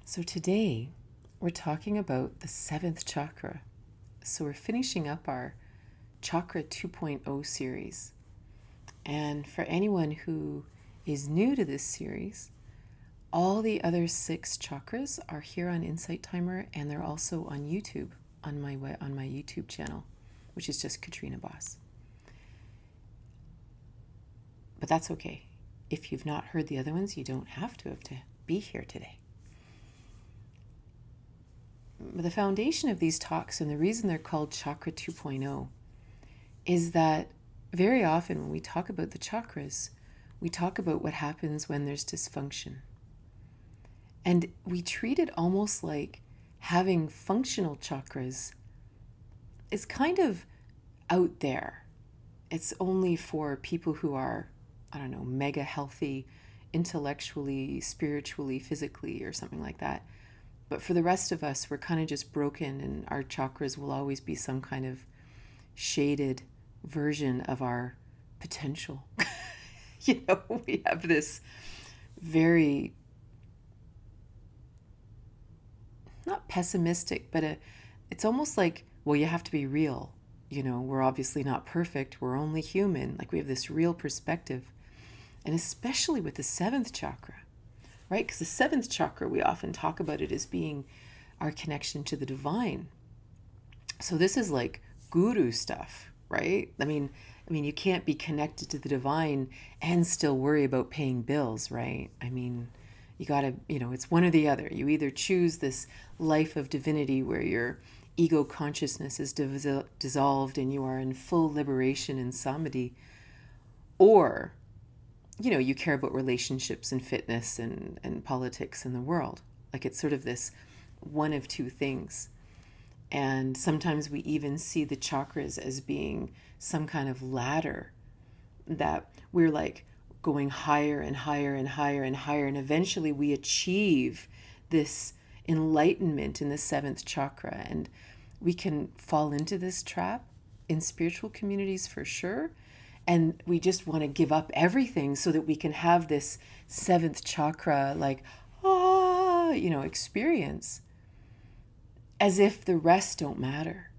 So today we're talking about the seventh chakra. So we're finishing up our Chakra 2.0 series. And for anyone who is new to this series, all the other 6 chakras are here on Insight Timer, and they're also on YouTube, on my YouTube channel, which is just Katrina Boss. But that's okay. If you've not heard the other ones, you don't have to be here today. The foundation of these talks, and the reason they're called Chakra 2.0, is that very often when we talk about the chakras, we talk about what happens when there's dysfunction. And we treat it almost like having functional chakras is kind of out there. It's only for people who are, mega healthy, intellectually, spiritually, physically, or something like that. But for the rest of us, we're kind of just broken, and our chakras will always be some kind of shaded version of our potential. We have this very, not pessimistic, but it's almost like, well, you have to be real. We're obviously not perfect. We're only human. Like, we have this real perspective. And especially with the 7th chakra, right? Because the 7th chakra, we often talk about it as being our connection to the divine. So this is like guru stuff, right? I mean, you can't be connected to the divine and still worry about paying bills, right? I mean, you gotta, it's one or the other. You either choose this life of divinity where your ego consciousness is dissolved and you are in full liberation and samadhi, or you care about relationships and fitness and politics in the world. Like, it's sort of this one of two things. And sometimes we even see the chakras as being some kind of ladder that we're like going higher and higher and higher and higher. And eventually we achieve this enlightenment in the 7th chakra. And we can fall into this trap in spiritual communities for sure. And we just want to give up everything so that we can have this 7th chakra, experience, as if the rest don't matter.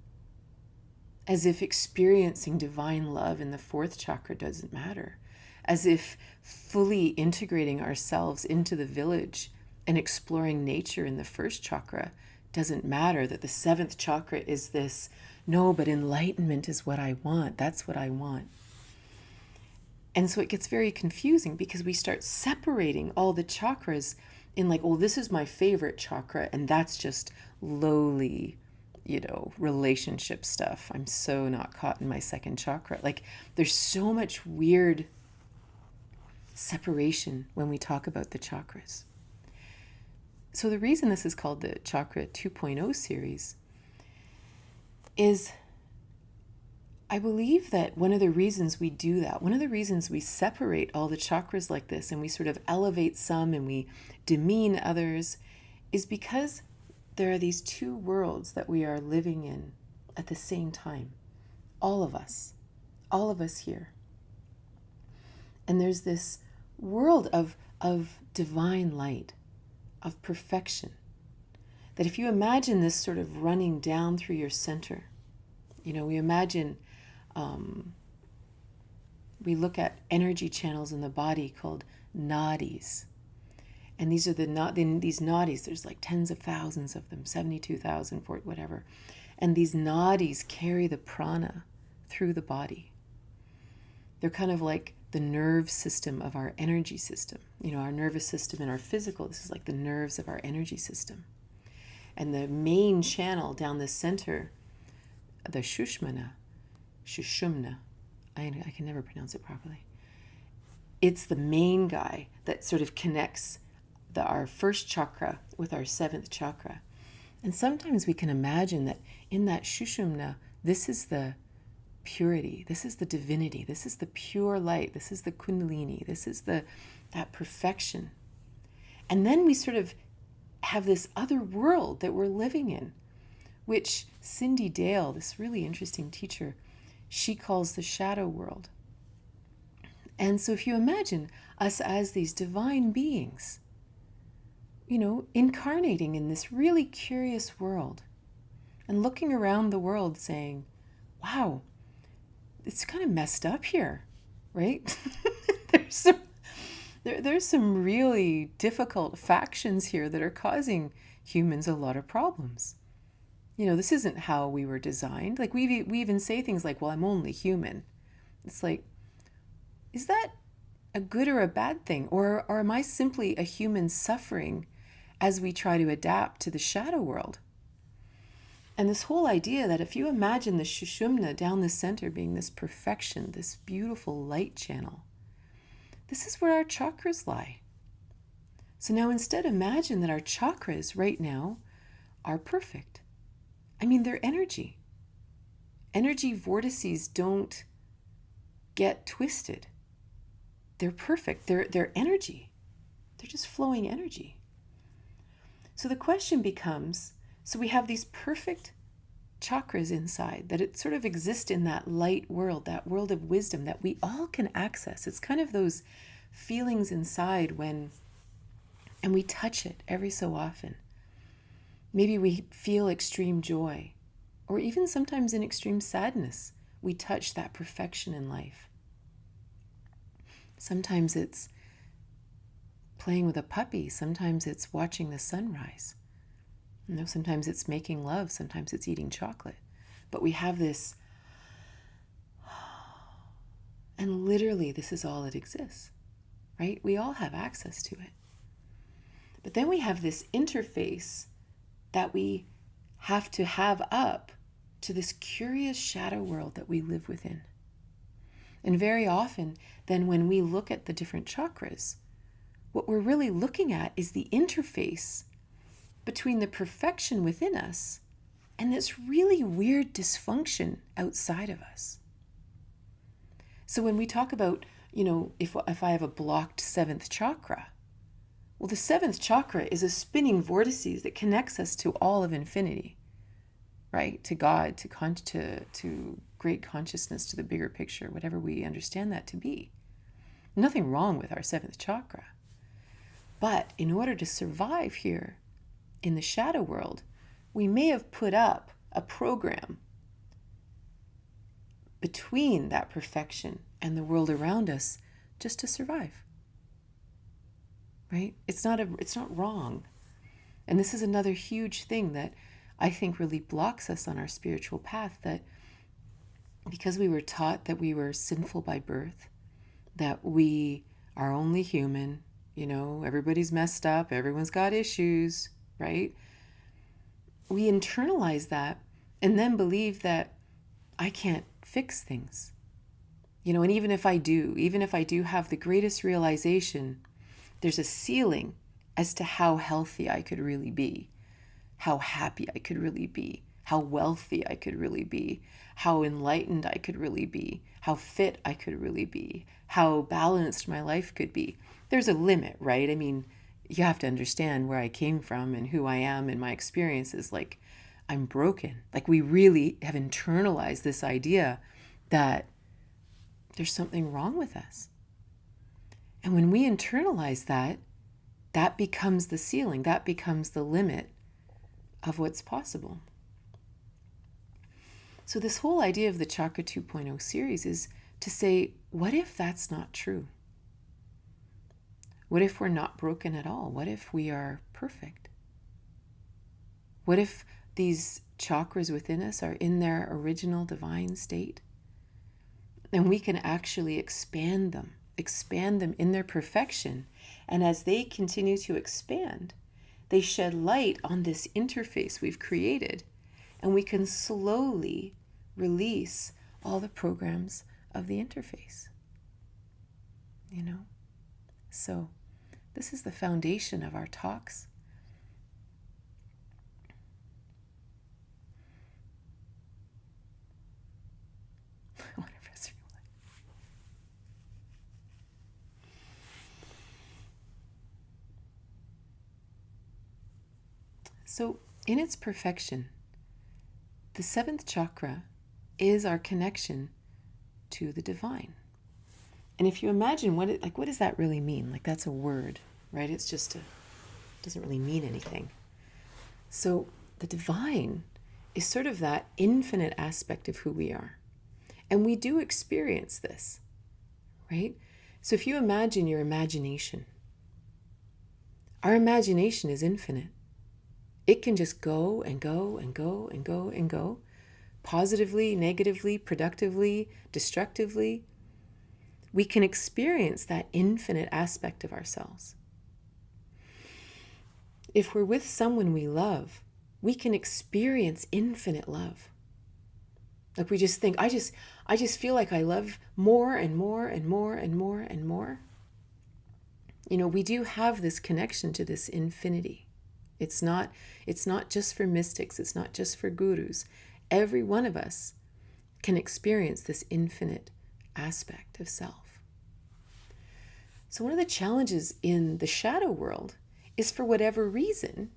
As if experiencing divine love in the 4th chakra doesn't matter. As if fully integrating ourselves into the village and exploring nature in the 1st chakra doesn't matter. That the 7th chakra is this, no, but enlightenment is what I want. That's what I want. And so it gets very confusing because we start separating all the chakras in like, this is my favorite chakra, and that's just lowly, relationship stuff. I'm so not caught in my 2nd chakra. Like, there's so much weird separation when we talk about the chakras. So the reason this is called the Chakra 2.0 series is, I believe that one of the reasons we do that, one of the reasons we separate all the chakras like this and we sort of elevate some and we demean others, is because there are these 2 worlds that we are living in at the same time. All of us here. And there's this world of divine light, of perfection, that if you imagine this sort of running down through your center, we imagine, we look at energy channels in the body called nadis. And these are these nadis, there's like tens of thousands of them, 72,000, whatever. And these nadis carry the prana through the body. They're kind of like the nerve system of our energy system. Our nervous system and our physical, this is like the nerves of our energy system. And the main channel down the center, the Shushumna, I can never pronounce it properly. It's the main guy that sort of connects our 1st chakra with our 7th chakra. And sometimes we can imagine that in that Shushumna, this is the purity, this is the divinity, this is the pure light, this is the kundalini, this is that perfection. And then we sort of have this other world that we're living in, which Cindy Dale, this really interesting teacher, she calls the shadow world. And so if you imagine us as these divine beings, incarnating in this really curious world and looking around the world saying, wow, it's kind of messed up here, right? there's some really difficult factions here that are causing humans a lot of problems. This isn't how we were designed. Like we even say things like, well, I'm only human. It's like, is that a good or a bad thing? Or am I simply a human suffering as we try to adapt to the shadow world? And this whole idea that if you imagine the Shushumna down the center being this perfection, this beautiful light channel, this is where our chakras lie. So now instead imagine that our chakras right now are perfect. I mean, they're energy. Energy vortices don't get twisted. They're perfect. They're energy. They're just flowing energy. So the question becomes, so we have these perfect chakras inside, that it sort of exist in that light world, that world of wisdom that we all can access. It's kind of those feelings inside and we touch it every so often. Maybe we feel extreme joy, or even sometimes in extreme sadness, we touch that perfection in life. Sometimes it's playing with a puppy. Sometimes it's watching the sunrise. Sometimes it's making love. Sometimes it's eating chocolate. But we have this, and literally this is all that exists, right? We all have access to it. But then we have this interface that we have to have up to this curious shadow world that we live within. And very often, then when we look at the different chakras, what we're really looking at is the interface between the perfection within us and this really weird dysfunction outside of us. So when we talk about, if I have a blocked seventh chakra, well, the seventh chakra is a spinning vortices that connects us to all of infinity, right? To God, to great consciousness, to the bigger picture, whatever we understand that to be. Nothing wrong with our seventh chakra. But in order to survive here in the shadow world, we may have put up a program between that perfection and the world around us just to survive. Right? It's not wrong. And this is another huge thing that I think really blocks us on our spiritual path, that because we were taught that we were sinful by birth, that we are only human, everybody's messed up, everyone's got issues, right? We internalize that and then believe that I can't fix things. And even if I do have the greatest realization, there's a ceiling as to how healthy I could really be, how happy I could really be, how wealthy I could really be, how enlightened I could really be, how fit I could really be, how balanced my life could be. There's a limit, right? I mean, you have to understand where I came from and who I am and my experiences. Like, I'm broken. Like, we really have internalized this idea that there's something wrong with us. And when we internalize that, that becomes the ceiling, that becomes the limit of what's possible. So this whole idea of the Chakra 2.0 series is to say, what if that's not true? What if we're not broken at all? What if we are perfect? What if these chakras within us are in their original divine state? And we can actually expand them in their perfection. And as they continue to expand, they shed light on this interface we've created. And we can slowly release all the programs of the interface. So this is the foundation of our talks. So in its perfection, the seventh chakra is our connection to the divine. And if you imagine what does that really mean? Like, that's a word, right? It's just doesn't really mean anything. So the divine is sort of that infinite aspect of who we are. And we do experience this, right? So if you imagine your imagination, our imagination is infinite. It can just go and go and go and go and go, positively, negatively, productively, destructively. We can experience that infinite aspect of ourselves. If we're with someone we love, we can experience infinite love. Like we just think, I just feel like I love more and more and more and more and more. You know, we do have this connection to this infinity. It's not just for mystics. It's not just for gurus. Every one of us can experience this infinite aspect of self. So one of the challenges in the shadow world is, for whatever reason,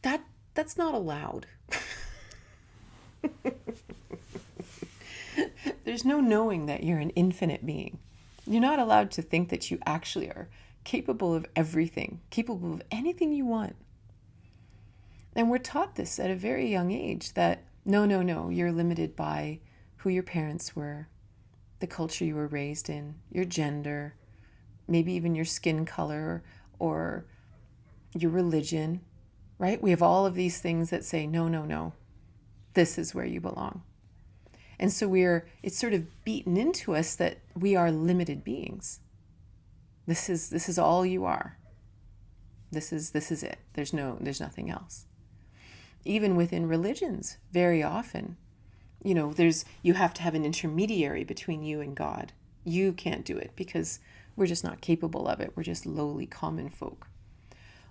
that's not allowed. There's no knowing that you're an infinite being. You're not allowed to think that you actually are capable of everything, capable of anything you want. And we're taught this at a very young age, that no, you're limited by who your parents were, the culture you were raised in, your gender, maybe even your skin color or your religion, right? We have all of these things that say, no, this is where you belong. And so it's sort of beaten into us that we are limited beings. This is all you are. This is it. There's nothing else. Even within religions, very often, you have to have an intermediary between you and God. You can't do it because we're just not capable of it. We're just lowly common folk.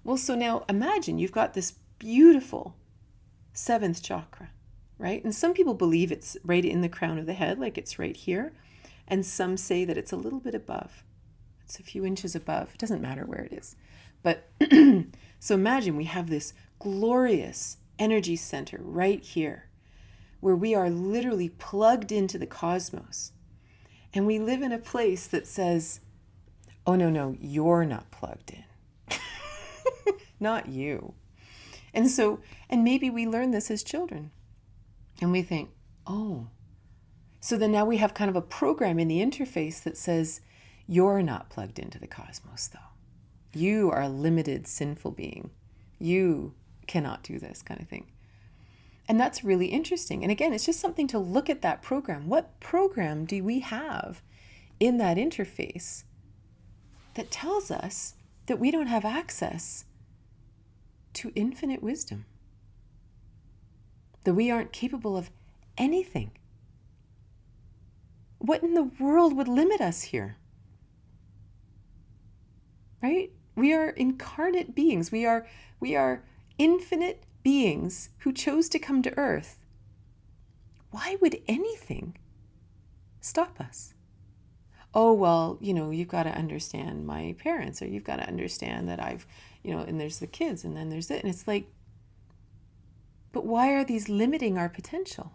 Well, so now imagine you've got this beautiful 7th chakra, right? And some people believe it's right in the crown of the head, like it's right here. And some say that it's a little bit above. It's a few inches above. It doesn't matter where it is. But so imagine we have this glorious energy center right here, where we are literally plugged into the cosmos. And we live in a place that says, oh, no, you're not plugged in. Not you. And maybe we learn this as children. And we think, oh. So then now we have kind of a program in the interface that says, you're not plugged into the cosmos, though. You are a limited, sinful being. You cannot do this kind of thing. And that's really interesting. And again, it's just something to look at that program. What program do we have in that interface that tells us that we don't have access to infinite wisdom? That we aren't capable of anything? What in the world would limit us here? Right? We are incarnate beings. We are infinite beings who chose to come to Earth. Why would anything stop us? Oh, well, you've got to understand my parents, or you've got to understand that I've, and there's the kids, and then there's it. And it's like, but why are these limiting our potential?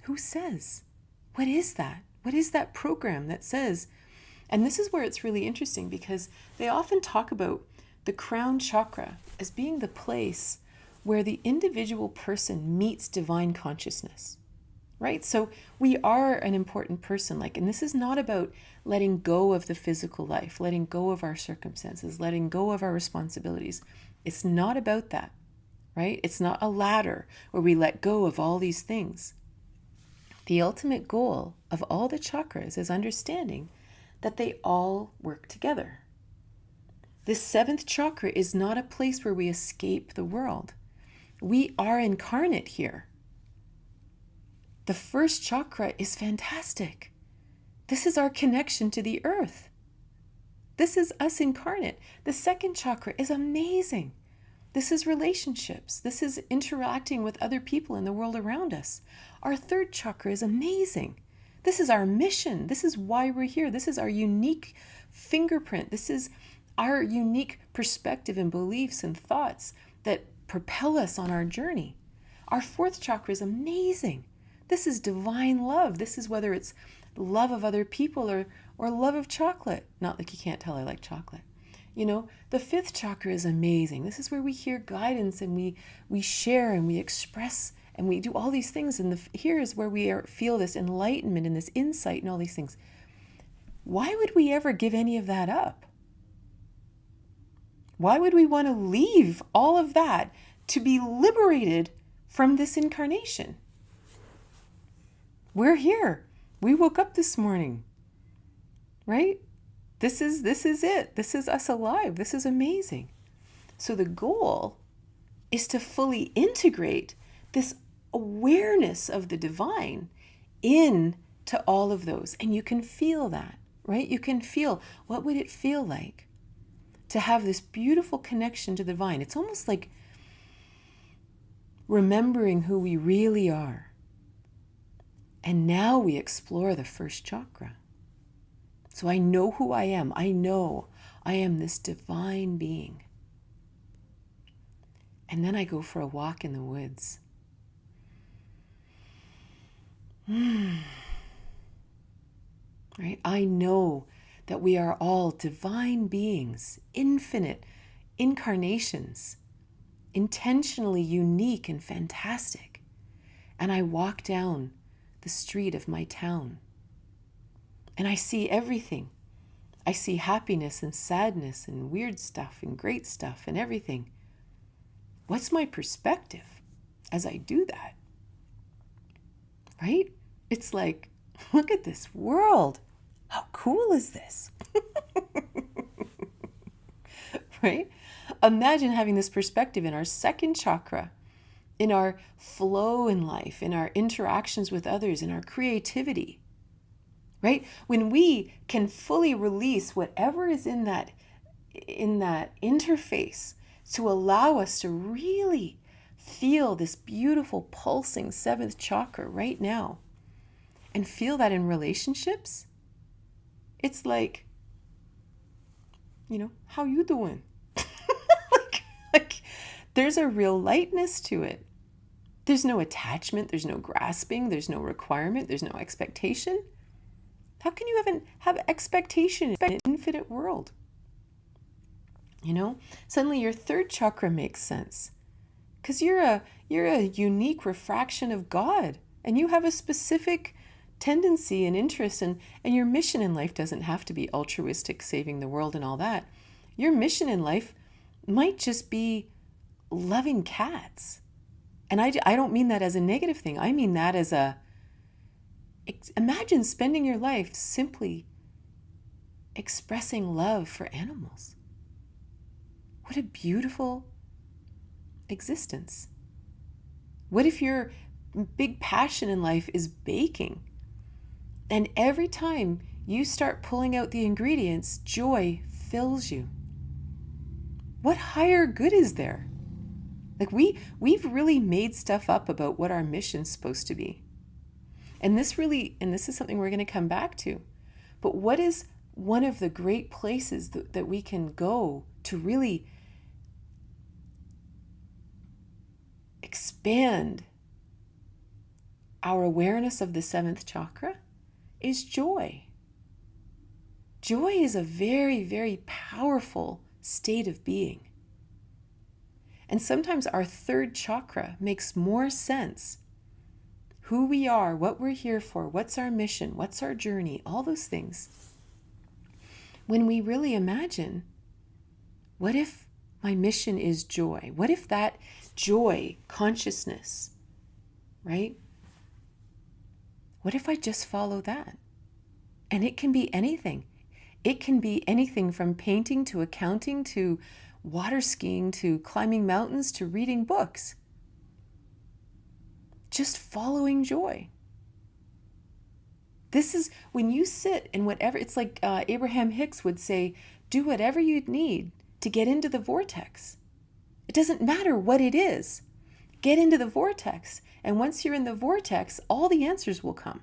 Who says? What is that? What is that program that says? And this is where it's really interesting, because they often talk about the crown chakra as being the place where the individual person meets divine consciousness, right? So we are an important person, and this is not about letting go of the physical life, letting go of our circumstances, letting go of our responsibilities. It's not about that, right? It's not a ladder where we let go of all these things. The ultimate goal of all the chakras is understanding that they all work together. This 7th chakra is not a place where we escape the world. We are incarnate here. The 1st chakra is fantastic. This is our connection to the earth. This is us incarnate. The 2nd chakra is amazing. This is relationships. This is interacting with other people in the world around us. Our 3rd chakra is amazing. This is our mission. This is why we're here. This is our unique fingerprint. This is our unique perspective and beliefs and thoughts that propel us on our journey. Our 4th chakra is amazing. This is divine love. This is whether it's love of other people or love of chocolate. Not like you can't tell I like chocolate. The fifth chakra is amazing. This is where we hear guidance and we share and we express and we do all these things. And here is where we feel this enlightenment and this insight and all these things. Why would we ever give any of that up? Why would we want to leave all of that to be liberated from this incarnation? We're here. We woke up this morning, right? This is it. This is us alive. This is amazing. So the goal is to fully integrate this awareness of the divine into all of those. And you can feel that, right? You can feel, what would it feel like to have this beautiful connection to the divine? It's almost like remembering who we really are. And now we explore the first chakra. So I know who I am. I know I am this divine being. And then I go for a walk in the woods. Right? I know that we are all divine beings, infinite incarnations, intentionally unique and fantastic. And I walk down the street of my town. And I see everything. I see happiness and sadness and weird stuff and great stuff and everything. What's my perspective as I do that? Right? It's like, look at this world. How cool is this? Right? Imagine having this perspective in our second chakra, in our flow in life, in our interactions with others, in our creativity. Right? When we can fully release whatever is in that interface to allow us to really feel this beautiful pulsing seventh chakra right now and feel that in relationships, it's like, how you doing? like there's a real lightness to it. There's no attachment, there's no grasping, there's no requirement, there's no expectation. How can you even have expectation in an infinite world? Suddenly your third chakra makes sense because you're a unique refraction of God, and you have a specific tendency and interest, and your mission in life doesn't have to be altruistic, saving the world and all that. Your mission in life might just be loving cats. And I don't mean that as a negative thing. I mean that as imagine spending your life simply expressing love for animals. What a beautiful existence. What if your big passion in life is baking? And every time you start pulling out the ingredients, joy fills you. What higher good is there? Like we've really made stuff up about what our mission's supposed to be. And this is something we're going to come back to. But what is one of the great places that we can go to really expand our awareness of the seventh chakra is joy. Joy is a very, very powerful state of being. And sometimes our third chakra makes more sense. Who we are, what we're here for, what's our mission, what's our journey, all those things. When we really imagine, what if my mission is joy? What if that joy, consciousness, right? What if I just follow that? And it can be anything. It can be anything from painting to accounting to water skiing to climbing mountains to reading books. Just following joy. This is when you sit in whatever, it's like Abraham Hicks would say, do whatever you'd need to get into the vortex. It doesn't matter what it is. Get into the vortex. And once you're in the vortex, all the answers will come.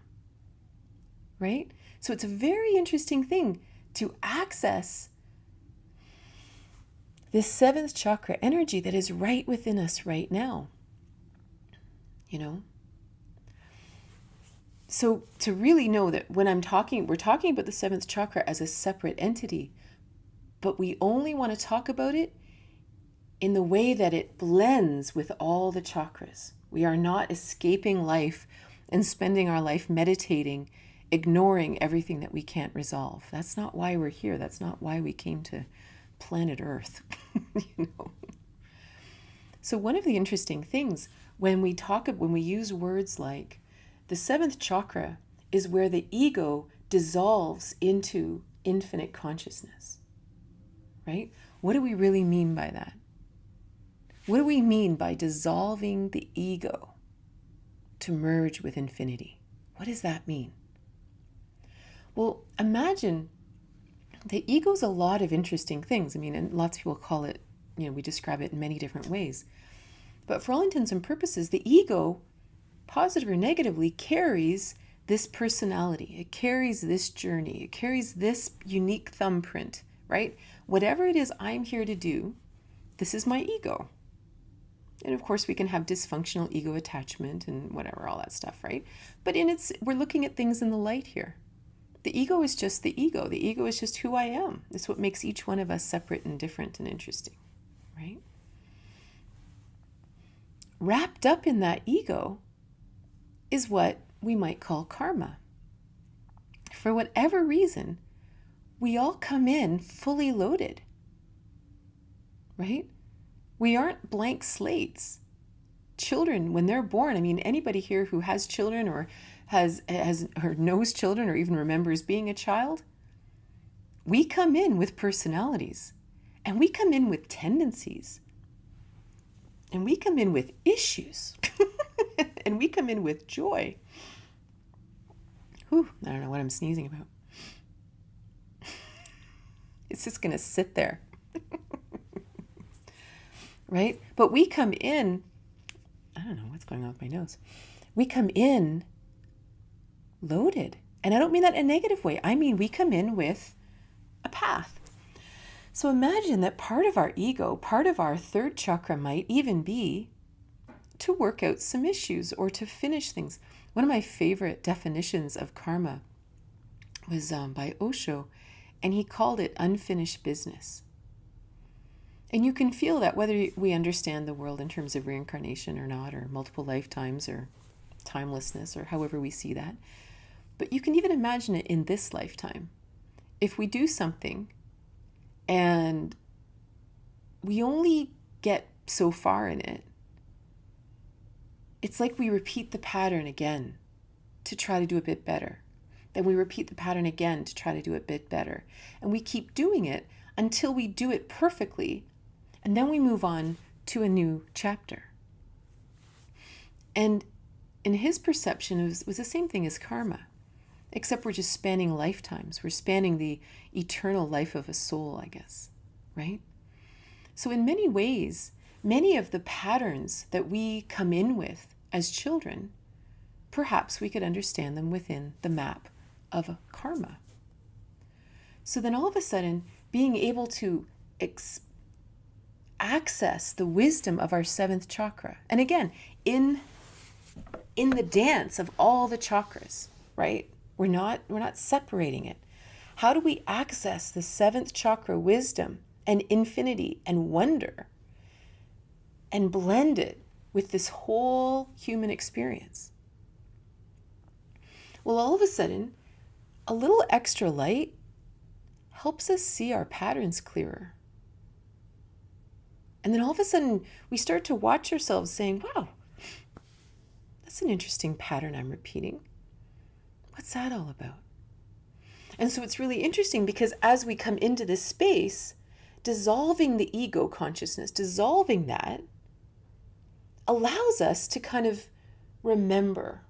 Right? So it's a very interesting thing to access this seventh chakra energy that is right within us right now. So to really know that when we're talking about the seventh chakra as a separate entity, but we only want to talk about it in the way that it blends with all the chakras. We are not escaping life and spending our life meditating, ignoring everything that we can't resolve. That's not why we're here. That's not why we came to planet Earth. You know? So one of the interesting things when we use words like the seventh chakra is where the ego dissolves into infinite consciousness, right? What do we really mean by that? What do we mean by dissolving the ego to merge with infinity? What does that mean? Well, imagine the ego's a lot of interesting things. I mean, and lots of people call it, we describe it in many different ways. But for all intents and purposes, the ego, positive or negatively, carries this personality. It carries this journey. It carries this unique thumbprint, right? Whatever it is I'm here to do, this is my ego. And of course, we can have dysfunctional ego attachment and whatever, all that stuff, right? But we're looking at things in the light here. The ego is just the ego. The ego is just who I am. It's what makes each one of us separate and different and interesting, right? Wrapped up in that ego is what we might call karma. For whatever reason, we all come in fully loaded, right? We aren't blank slates. Children, when they're born, I mean, anybody here who has children or has or knows children or even remembers being a child, we come in with personalities, and we come in with tendencies, and we come in with issues, and we come in with joy. Whew, I don't know what I'm sneezing about. It's just going to sit there. Right? But we come in, I don't know what's going on with my nose. We come in loaded. And I don't mean that in a negative way. I mean, we come in with a path. So imagine that part of our ego, part of our third chakra might even be to work out some issues or to finish things. One of my favorite definitions of karma was by Osho, and he called it unfinished business. And you can feel that whether we understand the world in terms of reincarnation or not, or multiple lifetimes or timelessness, or however we see that. But you can even imagine it in this lifetime. If we do something and we only get so far in it, it's like we repeat the pattern again to try to do a bit better. Then we repeat the pattern again to try to do a bit better. And we keep doing it until we do it perfectly. And then we move on to a new chapter. And in his perception, it was the same thing as karma, except we're just spanning lifetimes. We're spanning the eternal life of a soul, I guess, right? So in many ways, many of the patterns that we come in with as children, perhaps we could understand them within the map of karma. So then all of a sudden, being able to access the wisdom of our seventh chakra, and again, in the dance of all the chakras, right? We're not separating it. How do we access the seventh chakra wisdom and infinity and wonder and blend it with this whole human experience? Well, all of a sudden, a little extra light helps us see our patterns clearer. And then all of a sudden, we start to watch ourselves saying, wow, that's an interesting pattern I'm repeating. What's that all about? And so it's really interesting because as we come into this space, dissolving the ego consciousness, dissolving that, allows us to kind of remember.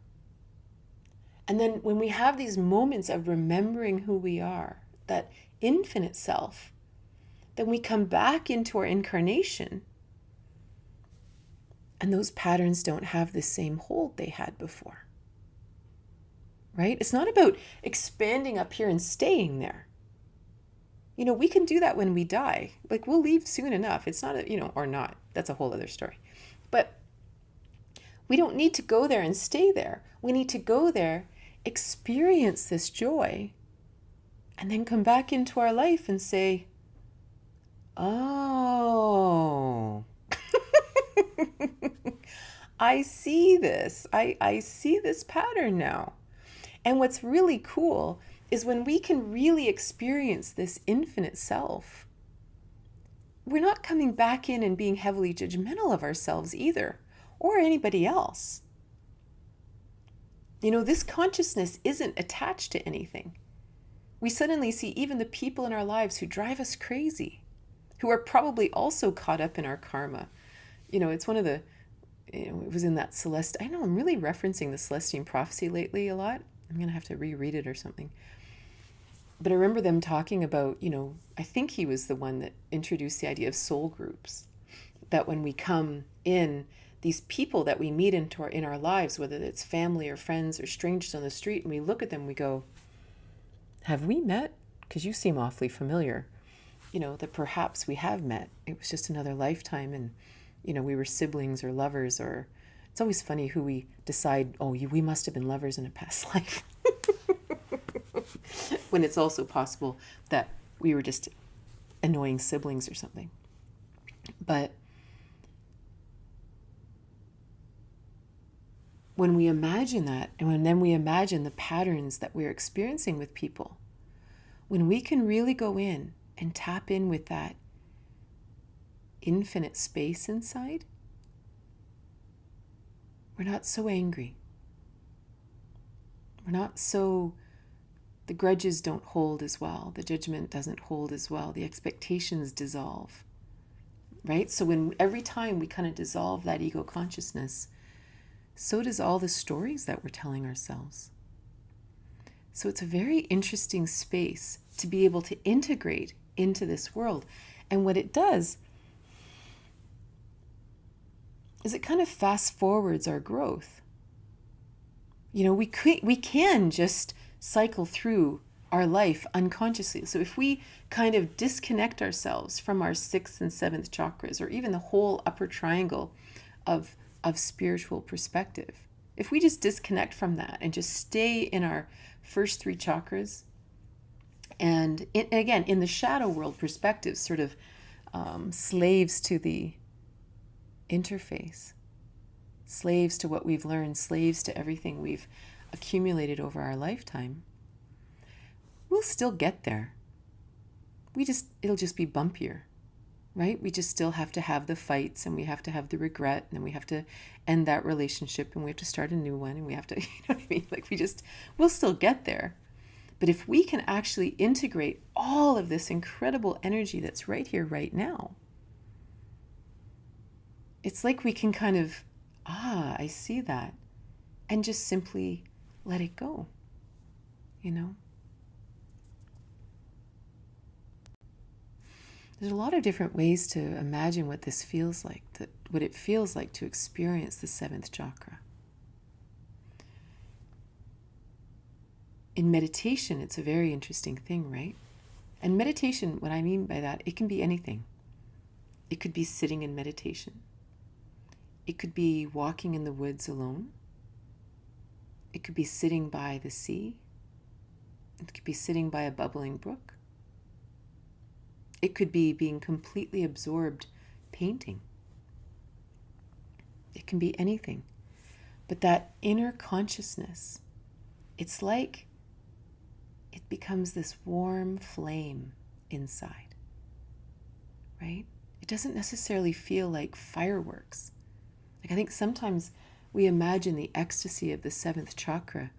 And then when we have these moments of remembering who we are, that infinite self, then we come back into our incarnation and those patterns don't have the same hold they had before. Right? It's not about expanding up here and staying there. We can do that when we die. Like, we'll leave soon enough. It's not, or not. That's a whole other story. But we don't need to go there and stay there. We need to go there, experience this joy, and then come back into our life and say, Oh. I see this. I see this pattern now. And what's really cool is when we can really experience this infinite self, we're not coming back in and being heavily judgmental of ourselves either, or anybody else. You know, this consciousness isn't attached to anything. We suddenly see even the people in our lives who drive us crazy, who are probably also caught up in our karma. You know, it's one of the, it was in that Celeste, I know I'm really referencing the Celestine prophecy lately a lot. I'm going to have to reread it or something. But I remember them talking about, I think he was the one that introduced the idea of soul groups. That when we come in, these people that we meet in our lives, whether it's family or friends or strangers on the street, and we look at them, we go, have we met? Because you seem awfully familiar. That perhaps we have met. It was just another lifetime, and, we were siblings or lovers, or it's always funny who we decide, we must have been lovers in a past life. When it's also possible that we were just annoying siblings or something. But when we imagine that, and then we imagine the patterns that we're experiencing with people, when we can really go in and tap in with that infinite space inside, we're not so angry. We're not so, the grudges don't hold as well. The judgment doesn't hold as well. The expectations dissolve, right? So every time we kind of dissolve that ego consciousness, so does all the stories that we're telling ourselves. So it's a very interesting space to be able to integrate into this world. And what it does is it kind of fast forwards our growth. We can just cycle through our life unconsciously. So if we kind of disconnect ourselves from our 6th and 7th chakras, or even the whole upper triangle of spiritual perspective, if we just disconnect from that and just stay in our first 3 chakras, and again, in the shadow world perspective, sort of slaves to the interface, slaves to what we've learned, slaves to everything we've accumulated over our lifetime, we'll still get there. It'll just be bumpier, right? We just still have to have the fights, and we have to have the regret, and we have to end that relationship, and we have to start a new one, and we have to, you know what I mean? Like we'll still get there. But if we can actually integrate all of this incredible energy that's right here, right now, it's like we can kind of, I see that, and just simply let it go, There's a lot of different ways to imagine what this feels like, what it feels like to experience the 7th chakra. In meditation, it's a very interesting thing, right? And meditation, what I mean by that, it can be anything. It could be sitting in meditation. It could be walking in the woods alone. It could be sitting by the sea. It could be sitting by a bubbling brook. It could be being completely absorbed painting. It can be anything. But that inner consciousness, it's like it becomes this warm flame inside, right? It doesn't necessarily feel like fireworks. Like I think sometimes we imagine the ecstasy of the 7th chakra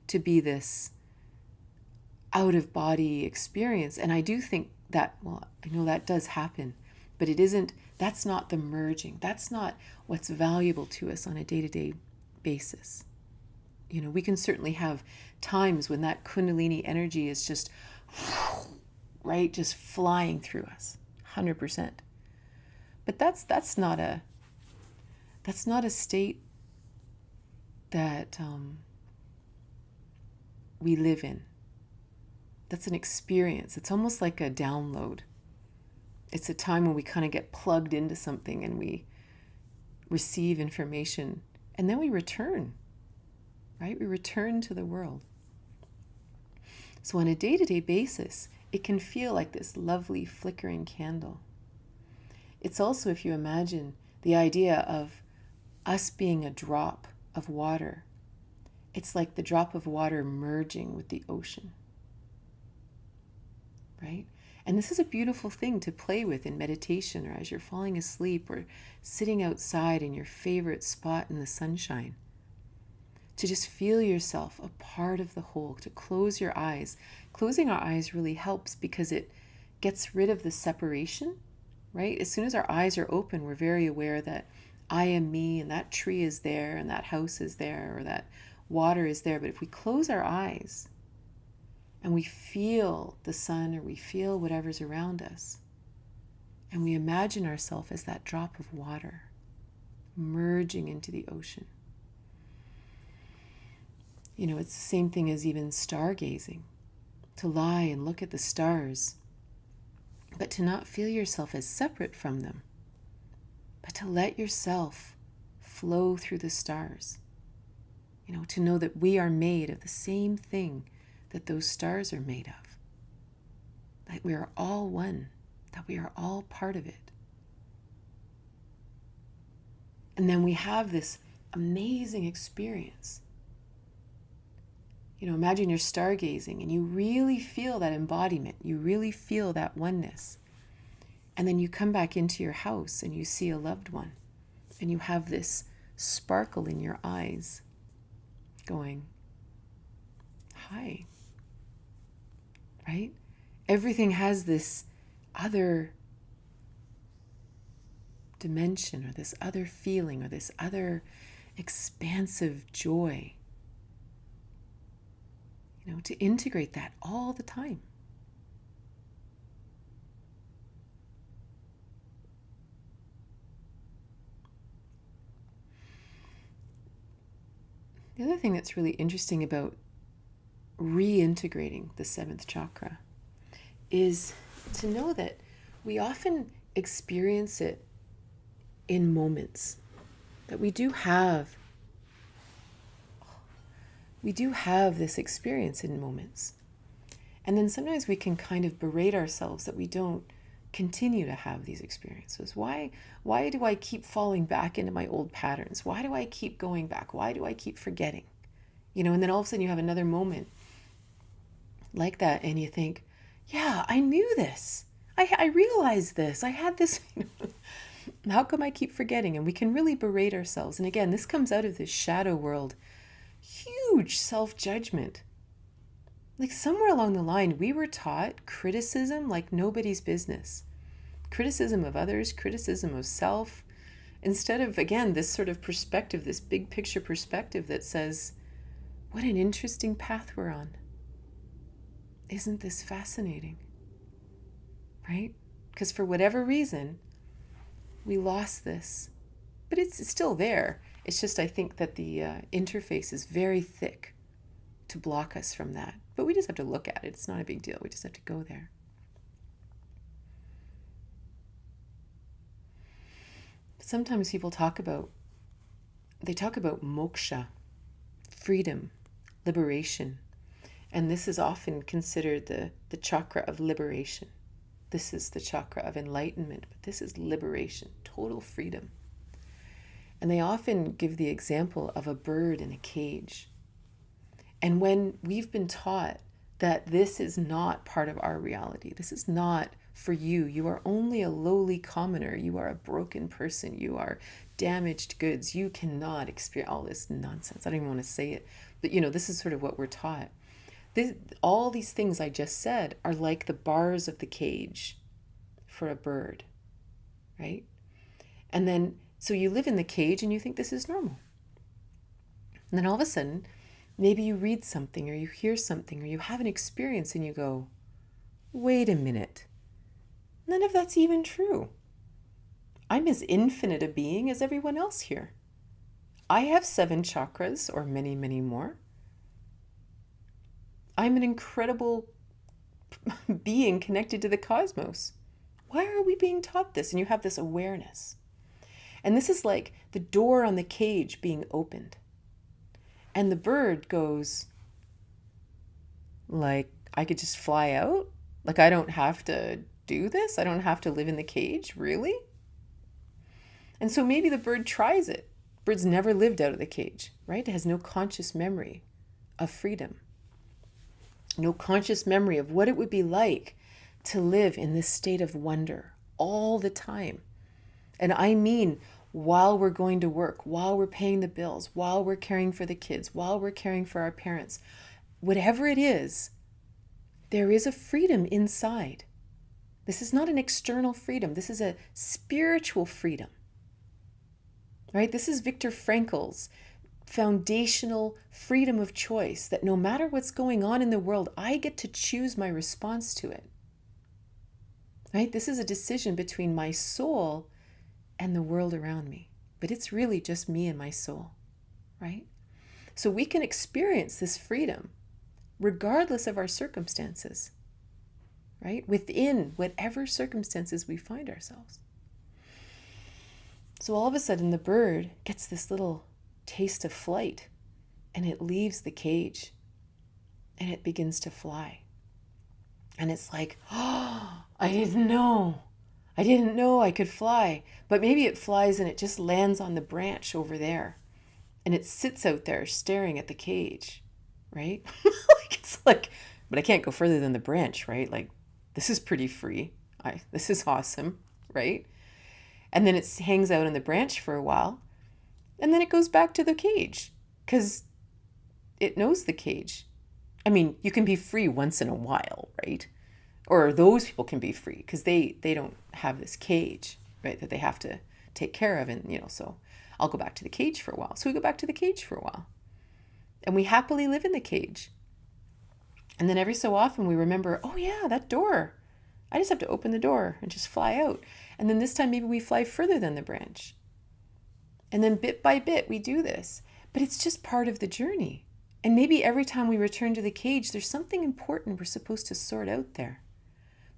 to be this out-of-body experience. And I do think that, I know that does happen, but that's not the merging. That's not what's valuable to us on a day-to-day basis. We can certainly have times when that Kundalini energy is just, right, just flying through us, 100%. But that's not a state that we live in. That's an experience. It's almost like a download. It's a time when we kind of get plugged into something and we receive information, and then we return, right? We return to the world. So on a day-to-day basis, it can feel like this lovely flickering candle. It's also, if you imagine the idea of us being a drop of water, it's like the drop of water merging with the ocean, right? And this is a beautiful thing to play with in meditation or as you're falling asleep or sitting outside in your favorite spot in the sunshine. To just feel yourself a part of the whole, to close your eyes. Closing our eyes really helps because it gets rid of the separation, right? As soon as our eyes are open, we're very aware that I am me and that tree is there and that house is there or that water is there. But if we close our eyes and we feel the sun or we feel whatever's around us and we imagine ourselves as that drop of water merging into the ocean. You know, it's the same thing as even stargazing, to lie and look at the stars, but to not feel yourself as separate from them, but to let yourself flow through the stars. You know, to know that we are made of the same thing that those stars are made of, that we are all one, that we are all part of it. And then we have this amazing experience. You know, imagine you're stargazing and you really feel that embodiment. You really feel that oneness. And then you come back into your house and you see a loved one. And you have this sparkle in your eyes going, hi. Right? Everything has this other dimension or this other feeling or this other expansive joy. You know, to integrate that all the time. The other thing that's really interesting about reintegrating the seventh chakra is to know that we often experience it in moments, that we do have this experience in moments. And then sometimes we can kind of berate ourselves that we don't continue to have these experiences. Why do I keep falling back into my old patterns? Why do I keep going back? Why do I keep forgetting? You know, and then all of a sudden you have another moment like that and you think, yeah, I knew this. I realized this. I had this. How come I keep forgetting? And we can really berate ourselves. And again, this comes out of this shadow world. Huge self-judgment. Like somewhere along the line, we were taught criticism like nobody's business. Criticism of others, criticism of self, instead of, again, this sort of perspective, this big picture perspective that says, what an interesting path we're on. Isn't this fascinating? Right? Because for whatever reason, we lost this. But it's still there. It's just, I think that the interface is very thick to block us from that. But we just have to look at it. It's not a big deal. We just have to go there. Sometimes people talk about moksha, freedom, liberation. And this is often considered the chakra of liberation. This is the chakra of enlightenment, but this is liberation, total freedom. And they often give the example of a bird in a cage. And when we've been taught that this is not part of our reality, this is not for you, you are only a lowly commoner, you are a broken person, you are damaged goods, you cannot experience all this nonsense. I don't even want to say it, but you know, this is sort of what we're taught. All these things I just said are like the bars of the cage for a bird, right? And then, so you live in the cage and you think this is normal. And then all of a sudden, maybe you read something or you hear something or you have an experience and you go, wait a minute, none of that's even true. I'm as infinite a being as everyone else here. I have 7 chakras or many, many more. I'm an incredible being connected to the cosmos. Why are we being taught this? And you have this awareness. And this is like the door on the cage being opened. And the bird goes, like, I could just fly out? Like, I don't have to do this? I don't have to live in the cage? Really? And so maybe the bird tries it. Bird's never lived out of the cage, right? It has no conscious memory of freedom, no conscious memory of what it would be like to live in this state of wonder all the time. And I mean, while we're going to work, while we're paying the bills, while we're caring for the kids, while we're caring for our parents, whatever it is, there is a freedom inside. This is not an external freedom. This is a spiritual freedom, right? This is Viktor Frankl's foundational freedom of choice, that no matter what's going on in the world, I get to choose my response to it, right? This is a decision between my soul and the world around me, but it's really just me and my soul, right? So we can experience this freedom regardless of our circumstances, right? Within whatever circumstances we find ourselves. So all of a sudden the bird gets this little taste of flight, and it leaves the cage and it begins to fly. And it's like, oh, I didn't know I could fly. But maybe it flies and it just lands on the branch over there, and it sits out there staring at the cage, right? It's like, but I can't go further than the branch, right? Like, this is pretty free. This is awesome, right? And then it hangs out in the branch for a while, and then it goes back to the cage because it knows the cage. I mean, you can be free once in a while, right? Or those people can be free because they don't have this cage, right, that they have to take care of. And, so I'll go back to the cage for a while. So we go back to the cage for a while. And we happily live in the cage. And then every so often we remember, oh yeah, that door. I just have to open the door and just fly out. And then this time maybe we fly further than the branch. And then bit by bit we do this. But it's just part of the journey. And maybe every time we return to the cage, there's something important we're supposed to sort out there.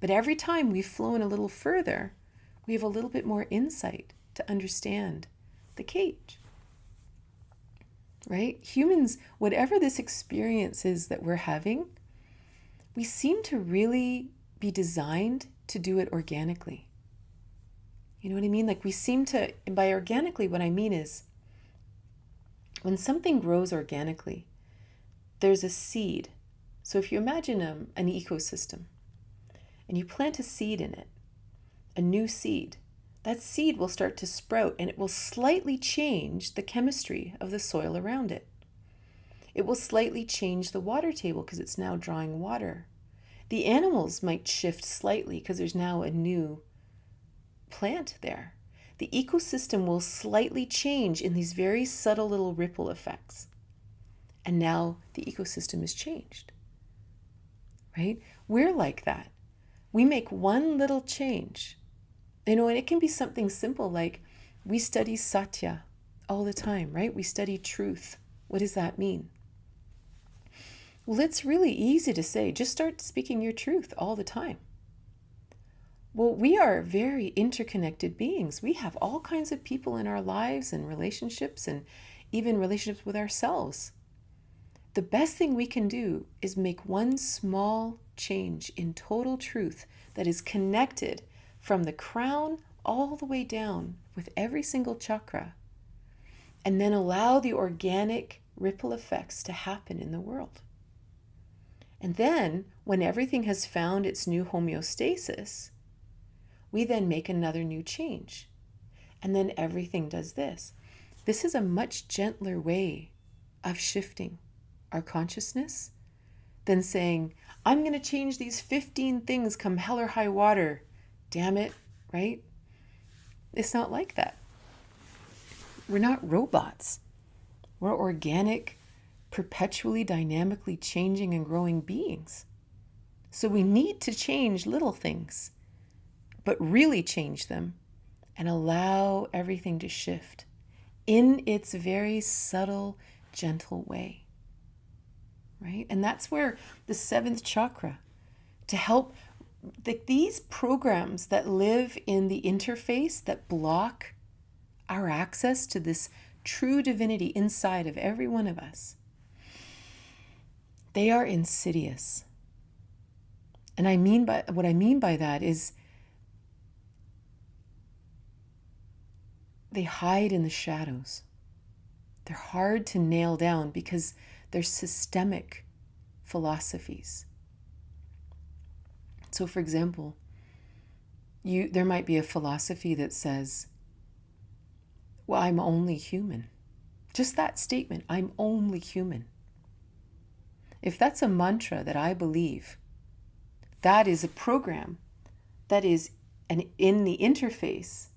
But every time we've flown a little further, we have a little bit more insight to understand the cage. Right? Humans, whatever this experience is that we're having, we seem to really be designed to do it organically. You know what I mean? Like we seem to, and by organically, what I mean is when something grows organically, there's a seed. So if you imagine an ecosystem and you plant a seed in it, a new seed, that seed will start to sprout and it will slightly change the chemistry of the soil around it. It will slightly change the water table because it's now drawing water. The animals might shift slightly because there's now a new plant there. The ecosystem will slightly change in these very subtle little ripple effects. And now the ecosystem is changed, right? We're like that. We make one little change, and it can be something simple like we study satya all the time, right? We study truth. What does that mean? Well, it's really easy to say, just start speaking your truth all the time. Well, we are very interconnected beings. We have all kinds of people in our lives and relationships, and even relationships with ourselves. The best thing we can do is make one small change in total truth that is connected from the crown all the way down with every single chakra, and then allow the organic ripple effects to happen in the world. And then, when everything has found its new homeostasis, we then make another new change. And then everything does this. This is a much gentler way of shifting our consciousness than saying, I'm going to change these 15 things come hell or high water. Damn it, right? It's not like that. We're not robots. We're organic, perpetually dynamically changing and growing beings. So we need to change little things, but really change them and allow everything to shift in its very subtle, gentle way. Right? And that's where the seventh chakra, to help these programs that live in the interface that block our access to this true divinity inside of every one of us, they are insidious. And what I mean by that is they hide in the shadows. They're hard to nail down because they're systemic philosophies. So, for example, there might be a philosophy that says, well, I'm only human. Just that statement, I'm only human. If that's a mantra that I believe, that is a program that is in the interface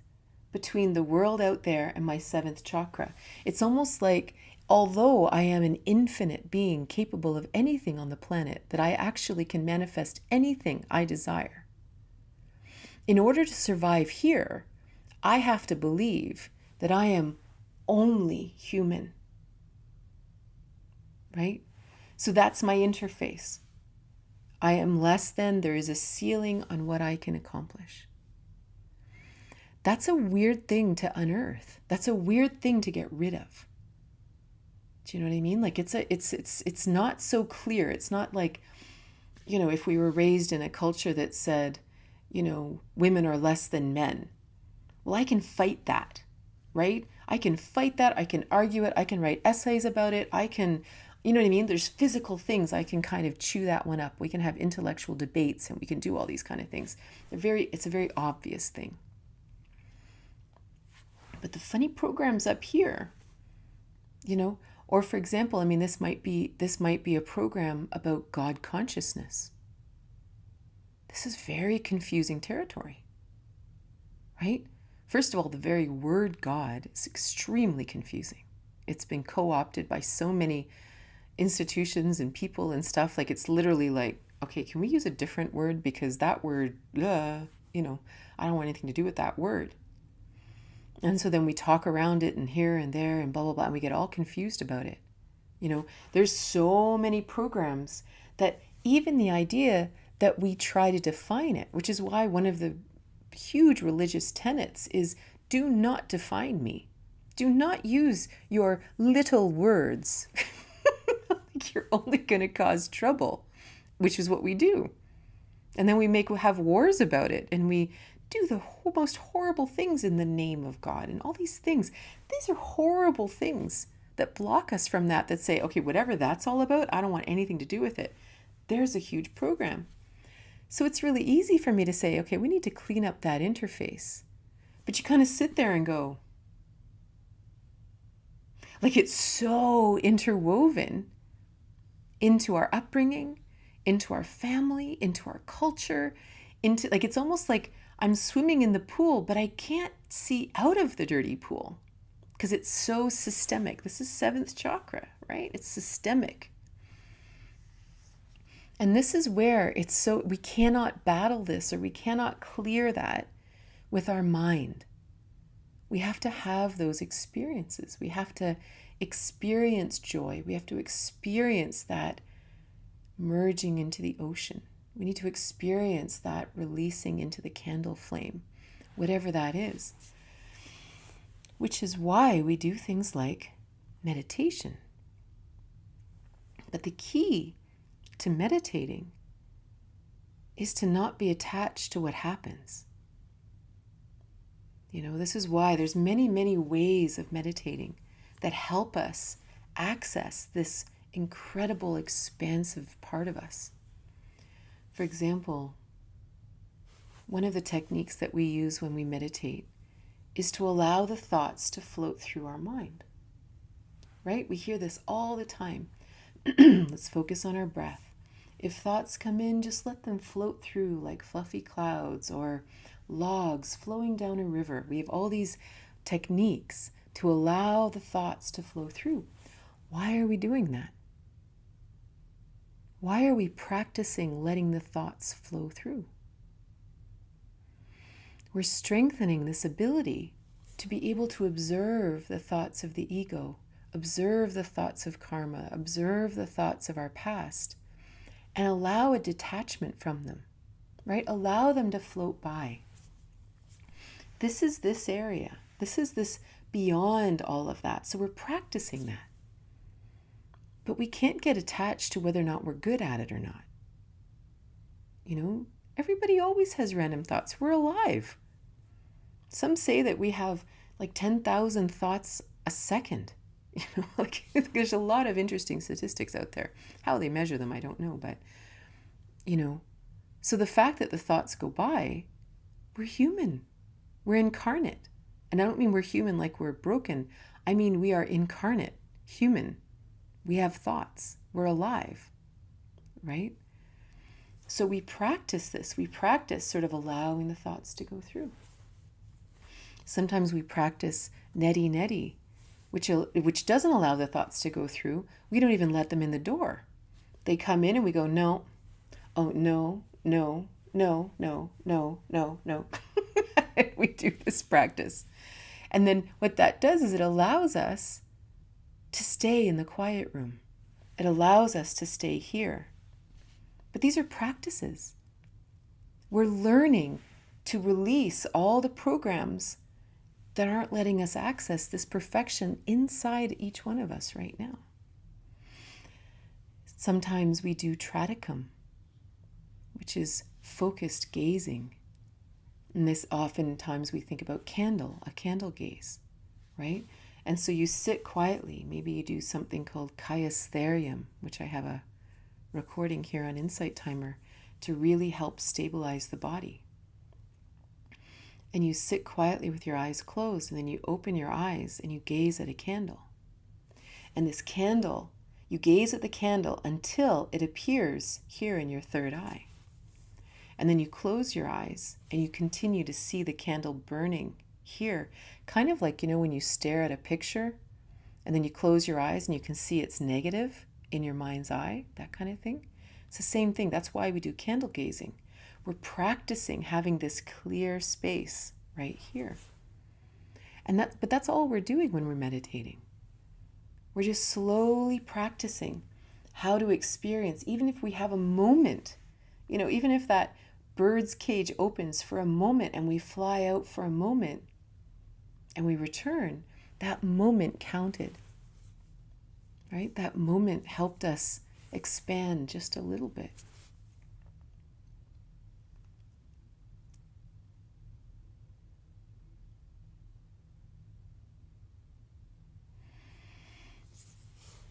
between the world out there and my seventh chakra. It's almost like, although I am an infinite being capable of anything on the planet, that I actually can manifest anything I desire. In order to survive here, I have to believe that I am only human. Right? So that's my interface. I am less than, there is a ceiling on what I can accomplish. That's a weird thing to unearth. That's a weird thing to get rid of. Do you know what I mean? Like it's not so clear. It's not like, if we were raised in a culture that said, women are less than men. Well, I can fight that, right? I can fight that. I can argue it. I can write essays about it. I can, you know what I mean? There's physical things. I can kind of chew that one up. We can have intellectual debates and we can do all these kind of things. It's a very obvious thing. But the funny programs up here, or for example, this might be a program about God consciousness. This is very confusing territory, right? First of all, the very word God is extremely confusing. It's been co-opted by so many institutions and people and stuff. Like, it's literally like, okay, can we use a different word? Because that word, I don't want anything to do with that word. And so then we talk around it and here and there and blah, blah, blah, and we get all confused about it. There's so many programs that even the idea that we try to define it, which is why one of the huge religious tenets is, do not define me. Do not use your little words. You're only going to cause trouble, which is what we do. And then we have wars about it, and we do the most horrible things in the name of God and all these things. These are horrible things that block us from that say, okay, whatever that's all about, I don't want anything to do with it. There's a huge program. So it's really easy for me to say, okay, we need to clean up that interface. But you kind of sit there and go, like, it's so interwoven into our upbringing, into our family, into our culture, it's almost like I'm swimming in the pool, but I can't see out of the dirty pool because it's so systemic. This is seventh chakra, right? It's systemic. And this is where we cannot battle this, or we cannot clear that with our mind. We have to have those experiences. We have to experience joy. We have to experience that merging into the ocean. We need to experience that releasing into the candle flame, whatever that is. Which is why we do things like meditation. But the key to meditating is to not be attached to what happens. This is why there's many, many ways of meditating that help us access this incredible, expansive part of us. For example, one of the techniques that we use when we meditate is to allow the thoughts to float through our mind. Right? We hear this all the time. Let's focus on our breath. If thoughts come in, just let them float through like fluffy clouds or logs flowing down a river. We have all these techniques to allow the thoughts to flow through. Why are we doing that? Why are we practicing letting the thoughts flow through? We're strengthening this ability to be able to observe the thoughts of the ego, observe the thoughts of karma, observe the thoughts of our past, and allow a detachment from them, right? Allow them to float by. This is this area. This is this beyond all of that. So we're practicing that. But we can't get attached to whether or not we're good at it or not. Everybody always has random thoughts. We're alive. Some say that we have like 10,000 thoughts a second. Like there's a lot of interesting statistics out there. How they measure them, I don't know. But, so the fact that the thoughts go by, we're human. We're incarnate. And I don't mean we're human like we're broken. I mean we are incarnate, human. We have thoughts. We're alive, right? So we practice this. We practice sort of allowing the thoughts to go through. Sometimes we practice neti, which doesn't allow the thoughts to go through. We don't even let them in the door. They come in and we go, no, oh, no, no, no, no, no, no, no. We do this practice. And then what that does is it allows us to stay in the quiet room. It allows us to stay here. But these are practices. We're learning to release all the programs that aren't letting us access this perfection inside each one of us right now. Sometimes we do tradikam, which is focused gazing. And this oftentimes we think about a candle gaze, right? And so you sit quietly. Maybe you do something called kayastherium, which I have a recording here on Insight Timer to really help stabilize the body. And you sit quietly with your eyes closed, and then you open your eyes and you gaze at a candle. And this candle, you gaze at the candle until it appears here in your third eye. And then you close your eyes and you continue to see the candle burning here. Kind of like, when you stare at a picture and then you close your eyes and you can see it's negative in your mind's eye, that kind of thing. It's the same thing. That's why we do candle gazing. We're practicing having this clear space right here. But that's all we're doing when we're meditating. We're just slowly practicing how to experience, even if we have a moment, even if that bird's cage opens for a moment and we fly out for a moment and we return, that moment counted, right? That moment helped us expand just a little bit.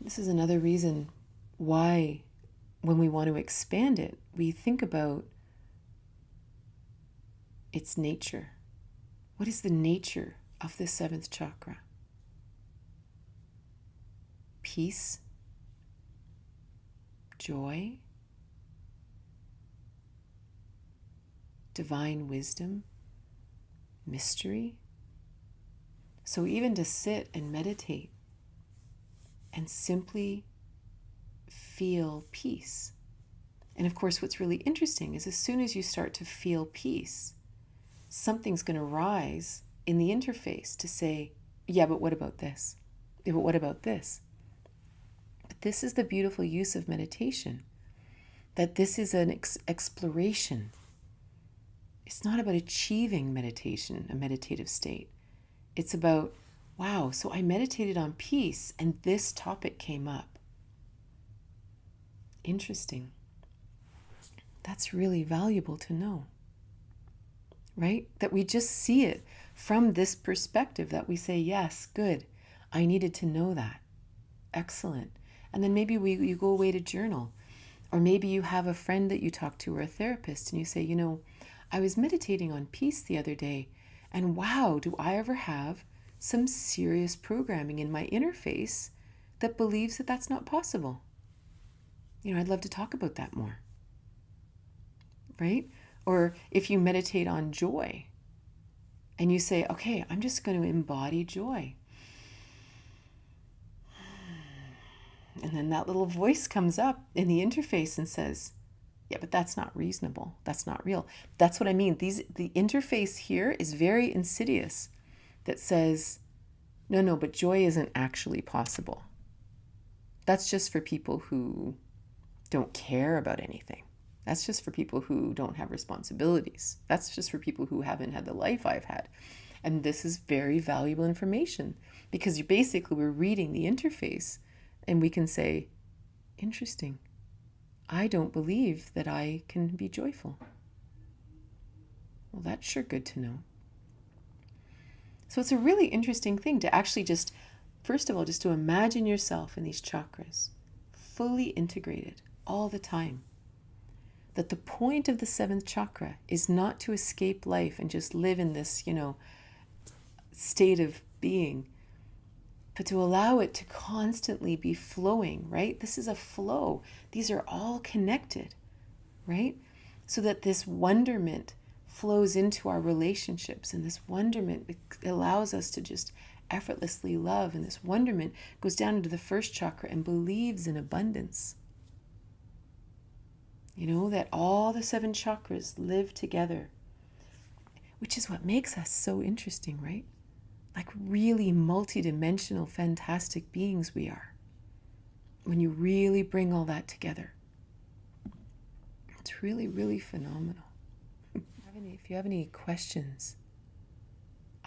This is another reason why, when we want to expand it, we think about its nature. What is the nature of the seventh chakra? Peace, joy, divine wisdom, mystery. So even to sit and meditate and simply feel peace. And of course, what's really interesting is as soon as you start to feel peace, something's going to rise in the interface to say, yeah, but what about this? Yeah, but what about this? But this is the beautiful use of meditation, that this is an exploration. It's not about achieving meditation, a meditative state. It's about, wow, so I meditated on peace and this topic came up. Interesting. That's really valuable to know, right? That we just see it from this perspective, that we say, yes, good. I needed to know that. Excellent. And then maybe you go away to journal, or maybe you have a friend that you talk to or a therapist and you say, I was meditating on peace the other day, and wow, do I ever have some serious programming in my interface that believes that that's not possible. I'd love to talk about that more, right? Or if you meditate on joy and you say, okay, I'm just going to embody joy. And then that little voice comes up in the interface and says, yeah, but that's not reasonable. That's not real. That's what I mean. The interface here is very insidious, that says, no, but joy isn't actually possible. That's just for people who don't care about anything. That's just for people who don't have responsibilities. That's just for people who haven't had the life I've had. And this is very valuable information, because we're reading the interface and we can say, interesting. I don't believe that I can be joyful. Well, that's sure good to know. So it's a really interesting thing to actually just, first of all, just to imagine yourself in these chakras, fully integrated all the time. That the point of the seventh chakra is not to escape life and just live in this, state of being, but to allow it to constantly be flowing, right? This is a flow. These are all connected, right? So that this wonderment flows into our relationships, and this wonderment allows us to just effortlessly love, and this wonderment goes down into the first chakra and believes in abundance. That all the seven chakras live together, which is what makes us so interesting, right? Like really multidimensional, fantastic beings we are. When you really bring all that together, it's really, really phenomenal. If you have any questions,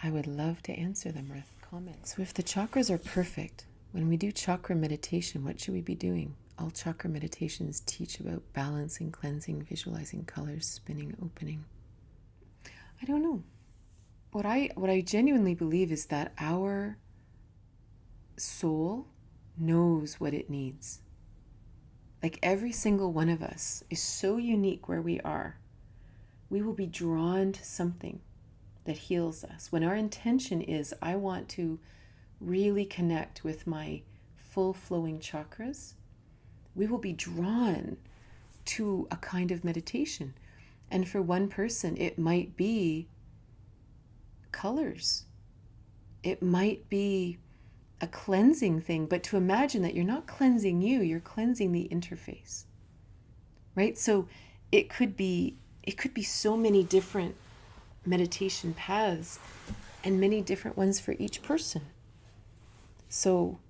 I would love to answer them or comments. So if the chakras are perfect, when we do chakra meditation, what should we be doing? All chakra meditations teach about balancing, cleansing, visualizing colors, spinning, opening. I don't know. What I genuinely believe is that our soul knows what it needs. Like every single one of us is so unique where we are. We will be drawn to something that heals us. When our intention is, I want to really connect with my full flowing chakras, we will be drawn to a kind of meditation. And for one person, it might be colors. It might be a cleansing thing, but to imagine that you're not cleansing you, you're cleansing the interface, right? So it could be so many different meditation paths and many different ones for each person. So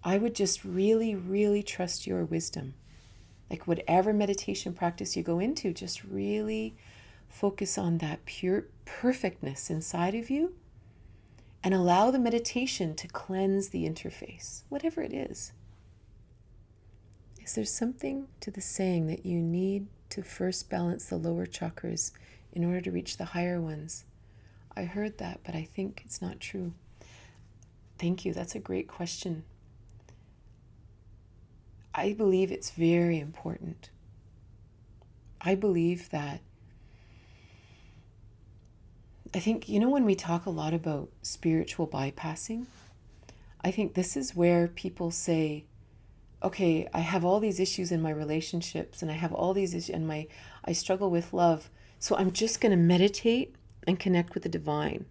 I would just really, really trust your wisdom. Like whatever meditation practice you go into, just really focus on that pure perfectness inside of you and allow the meditation to cleanse the interface, whatever it is. Is there something to the saying that you need to first balance the lower chakras in order to reach the higher ones? I heard that, but I think it's not true. Thank you. That's a great question. I believe it's very important. I believe that, I think, when we talk a lot about spiritual bypassing, I think this is where people say, okay, I have all these issues in my relationships and I have all these issues and I struggle with love. So I'm just going to meditate and connect with the divine.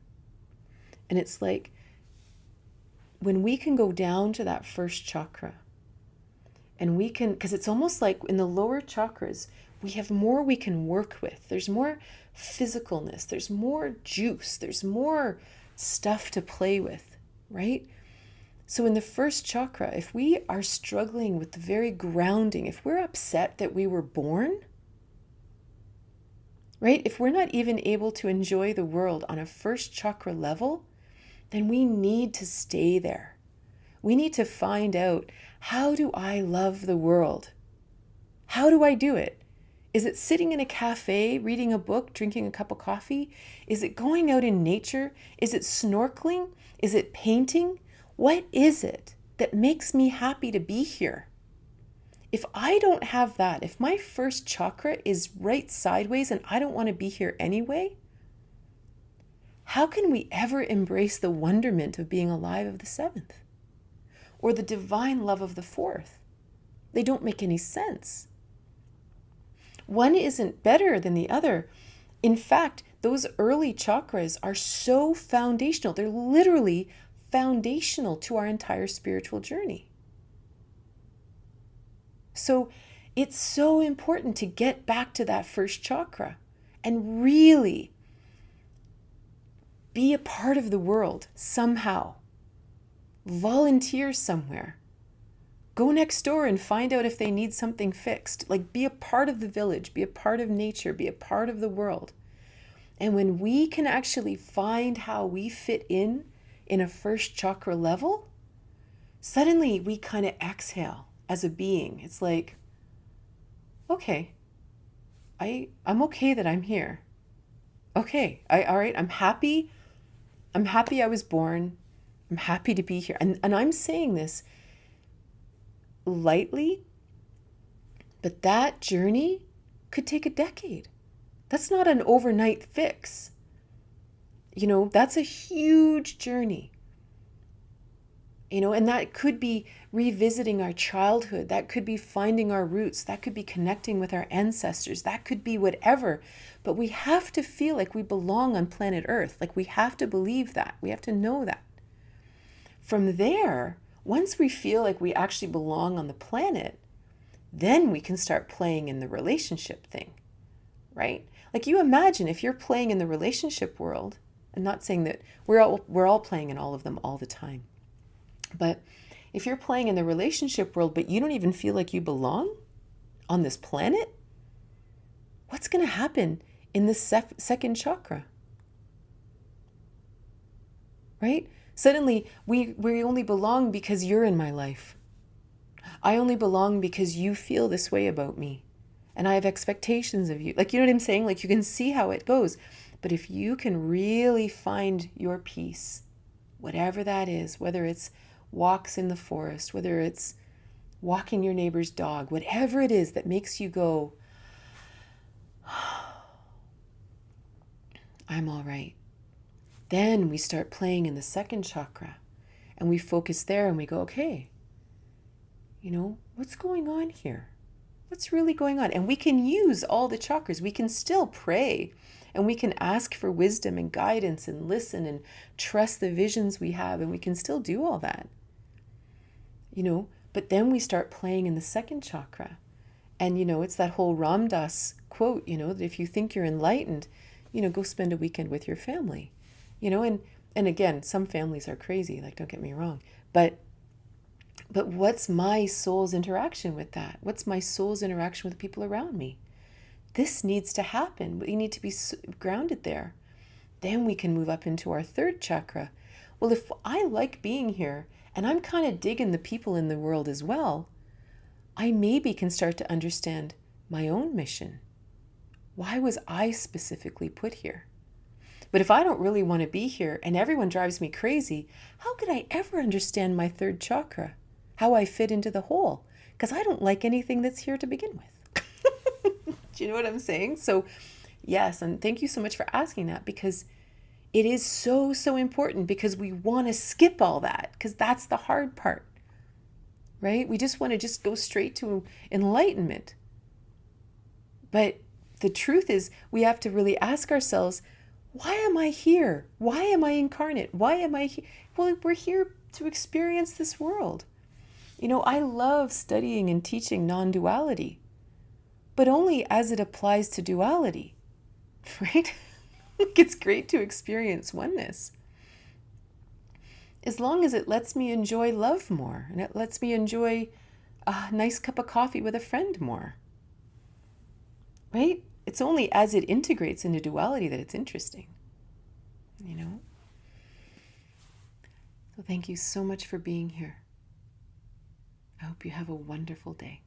And it's like, when we can go down to that first chakra and we can, because it's almost like in the lower chakras, we have more we can work with. There's more physicalness. There's more juice. There's more stuff to play with, right? So in the first chakra, if we are struggling with the very grounding, if we're upset that we were born, right? If we're not even able to enjoy the world on a first chakra level, then we need to stay there. We need to find out, how do I love the world? How do I do it? Is it sitting in a cafe, reading a book, drinking a cup of coffee? Is it going out in nature? Is it snorkeling? Is it painting? What is it that makes me happy to be here? If I don't have that, if my first chakra is right sideways and I don't want to be here anyway, how can we ever embrace the wonderment of being alive of the seventh? Or the divine love of the fourth? They don't make any sense. One isn't better than the other. In fact, those early chakras are so foundational. They're literally foundational to our entire spiritual journey. So it's so important to get back to that first chakra and really be a part of the world somehow. Volunteer somewhere. Go next door and find out if they need something fixed. Like, be a part of the village, be a part of nature, be a part of the world. And when we can actually find how we fit in a first chakra level, suddenly we kind of exhale as a being. It's like, okay, I'm okay that I'm here. Okay, all right, I'm happy I'm happy I was born. I'm happy to be here. And I'm saying this lightly, but that journey could take a decade. That's not an overnight fix. That's a huge journey. And that could be revisiting our childhood. That could be finding our roots. That could be connecting with our ancestors. That could be whatever. But we have to feel like we belong on planet Earth. Like we have to believe that. We have to know that. From there, once we feel like we actually belong on the planet, then we can start playing in the relationship thing, right? Like you imagine if you're playing in the relationship world, I'm not saying that we're all playing in all of them all the time. But if you're playing in the relationship world, but you don't even feel like you belong on this planet, what's going to happen in the second chakra? Right? Suddenly, we only belong because you're in my life. I only belong because you feel this way about me. And I have expectations of you. Like, you know what I'm saying? Like, you can see how it goes. But if you can really find your peace, whatever that is, whether it's walks in the forest, whether it's walking your neighbor's dog, whatever it is that makes you go, I'm all right. Then we start playing in the second chakra and we focus there and we go, okay, what's going on here? What's really going on? And we can use all the chakras. We can still pray and we can ask for wisdom and guidance and listen and trust the visions we have. And we can still do all that. But then we start playing in the second chakra. And, it's that whole Ram Dass quote, that if you think you're enlightened, go spend a weekend with your family, and again, some families are crazy, like, don't get me wrong, but what's my soul's interaction with that? What's my soul's interaction with the people around me? This needs to happen. We need to be grounded there. Then we can move up into our third chakra. Well, if I like being here and I'm kind of digging the people in the world as well, I maybe can start to understand my own mission. Why was I specifically put here? But if I don't really want to be here and everyone drives me crazy, how could I ever understand my third chakra? How I fit into the whole? Because I don't like anything that's here to begin with. Do you know what I'm saying? So yes, and thank you so much for asking that, because it is so, so important, because we want to skip all that, because that's the hard part, right? We just want to just go straight to enlightenment. But the truth is, we have to really ask ourselves, why am I here? Why am I incarnate? Why am I here? Well, we're here to experience this world. I love studying and teaching non-duality, but only as it applies to duality, right? It's great to experience oneness, as long as it lets me enjoy love more and it lets me enjoy a nice cup of coffee with a friend more, right? It's only as it integrates into duality that it's interesting, So thank you so much for being here. I hope you have a wonderful day.